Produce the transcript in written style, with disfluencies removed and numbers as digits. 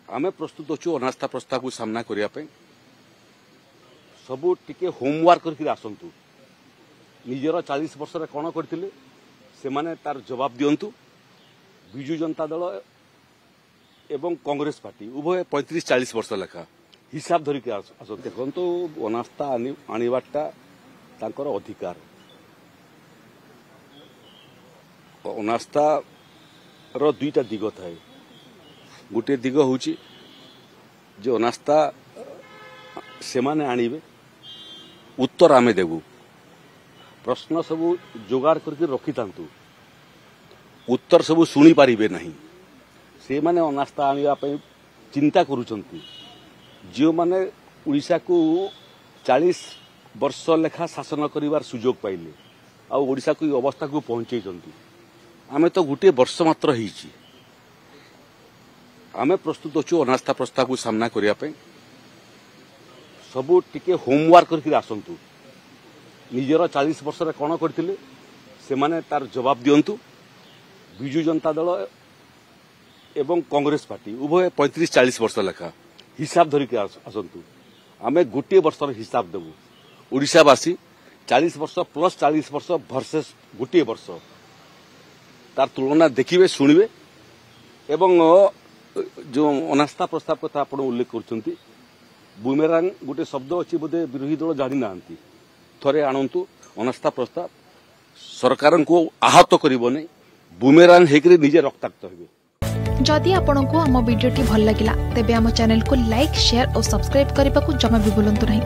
आमे प्रस्तुत अच्छु अनास्था प्रस्ताव को सामना करने सबू टिके होमवर्क करके आसतु निजर 40 वर्ष कौन करते से माने तार जवाब दिंतु। विजु जनता दल एवं कांग्रेस पार्टी उभय 35-40 वर्ष लेखा हिसाब धरिक आस देखु अनास्था आनिबाटा तांकर अधिकार। अनास्था रो दुईटा दिग थाए। गोटे दिग होची जो अनास्था से माने आनिबे उत्तर आमे देबू प्रश्न सबू जोगाड़ करके रखी थांतु उत्तर सबू शुणी पारिबे नहीं से माने अनास्था आनिबा पई चिंता करूचंती। जो माने उड़ीसा को 40 वर्ष लेखा शासन करिवार सुजोग पाइले आ ओडिशा को अवस्था को पहुंचे आमे तो गोटे वर्ष मात्र होईची आमे प्रस्तुत अच्छु अनास्था प्रस्ताव को सामना करने सबू टिके होमवर्क करके आसतु निजर 40 वर्ष कौन करते से माने तार जवाब दिंतु। विजु जनता दल एवं कांग्रेस पार्टी उभय 35-40 वर्ष लेखा हिसाब धरिक आसतु आमे गोटे वर्षर हिसाब देबू। ओडिशावासी 40 वर्ष प्लस 40 वर्ष भर्सेस गोटे वर्ष तार तुलना देखिए शुणवे एवं जो अनास्था प्रस्ताव कथा आप उल्लेख कर बुमेरांग गोटे शब्द अच्छी बोधे विरोधी दल जानी ना थरे आणतु अनास्था प्रस्ताव सरकार को आहत करने बुमेरांग होकर निजे रक्ताक्त हे। जदि आपंक आम भिडी भल लगा तेब आम चैनल को लाइक शेयर और सब्सक्राइब करने को जमा भी भूलु नहीं।